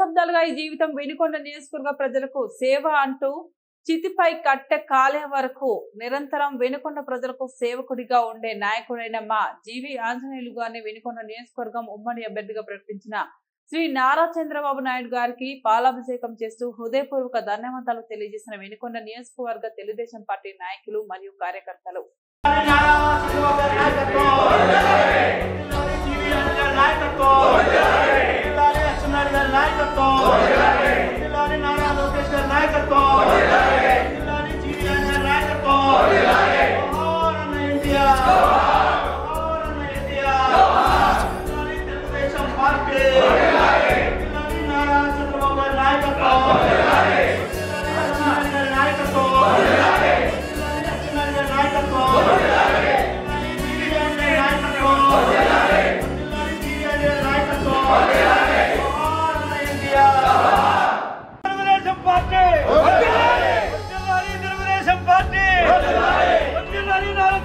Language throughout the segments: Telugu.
దశాబ్దాలుగా ఈ జీవితం వినుకొండ నియోజకవర్గ ప్రజలకు సేవ అంటూ చితిపై కట్టె కాలే వరకు నిరంతరం వినుకొండ ప్రజలకు సేవకుడిగా ఉండే నాయకుడైన మా జీవి ఆంజనేయులు గారిని వినుకొండ నియోజకవర్గం ఉమ్మడి అభ్యర్థిగా ప్రకటించిన శ్రీ నారా చంద్రబాబు నాయుడు గారికి పాలాభిషేకం చేస్తూ హృదయపూర్వక ధన్యవాదాలు తెలియజేసిన వినుకొండ నియోజకవర్గ తెలుగుదేశం పార్టీ నాయకులు మరియు కార్యకర్తలు.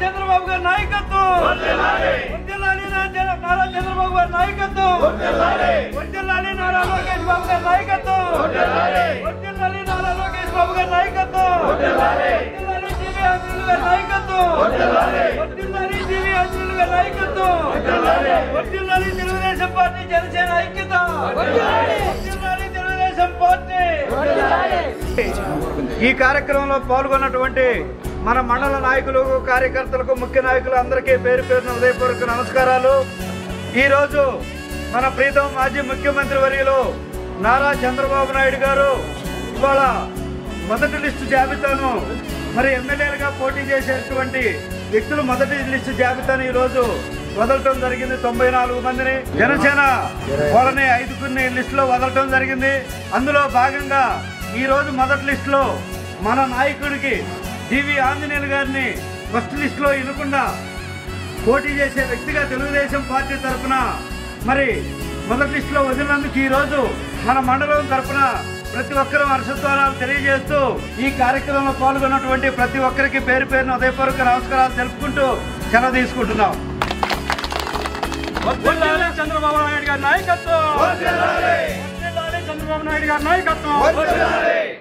చంద్రబాబు గారి నాయకత్వం నారా చంద్రబాబు గారి నాయకత్వం నారా లోకేష్ బాబు గారి నాయకత్వం నారా లోకేష్ బాబు గారి నాయకత్వం జీవి ఆంజనేయులు గారి నాయకత్వం జీవి ఆంజనేయులు గారి నాయకత్వం తెలుగుదేశం పార్టీ జనసేన ఐక్యత తెలుగుదేశం పార్టీ. ఈ కార్యక్రమంలో పాల్గొన్నటువంటి మన మండల నాయకులు కార్యకర్తలకు ముఖ్య నాయకులు అందరికీ పేరు పేరున హృదయపూర్వక నమస్కారాలు. ఈరోజు మన ప్రీతం మాజీ ముఖ్యమంత్రి వర్యులు నారా చంద్రబాబు నాయుడు గారు ఇవాళ మొదటి లిస్టు జాబితాను మరి ఎమ్మెల్యేలుగా పోటీ చేసేటువంటి వ్యక్తులు మొదటి లిస్టు జాబితాను ఈరోజు వదలటం జరిగింది. 94 మందిని జనసేన వాళ్ళని 5గురిని లిస్టులో వదలటం జరిగింది. అందులో భాగంగా ఈరోజు మొదటి లిస్టులో మన నాయకుడికి జీవి ఆంజనేయులు గారిని ఫస్ట్ లిస్టులో ఇవ్వకుండా పోటీ చేసే వ్యక్తిగా తెలుగుదేశం పార్టీ తరఫున మరి మొదటి లిస్టులో వదిలినందుకు ఈరోజు మన మండలం తరఫున ప్రతి ఒక్కరూ హర్షధ్వానాలు తెలియజేస్తూ ఈ కార్యక్రమంలో పాల్గొన్నటువంటి ప్రతి ఒక్కరికి పేరు పేరున హృదయపూర్వక నమస్కారాలు తెలుపుకుంటూ సెలవు తీసుకుంటున్నాం. చంద్రబాబు నాయుడు గారి నాయకత్వం, చంద్రబాబు నాయుడు గారి నాయకత్వం.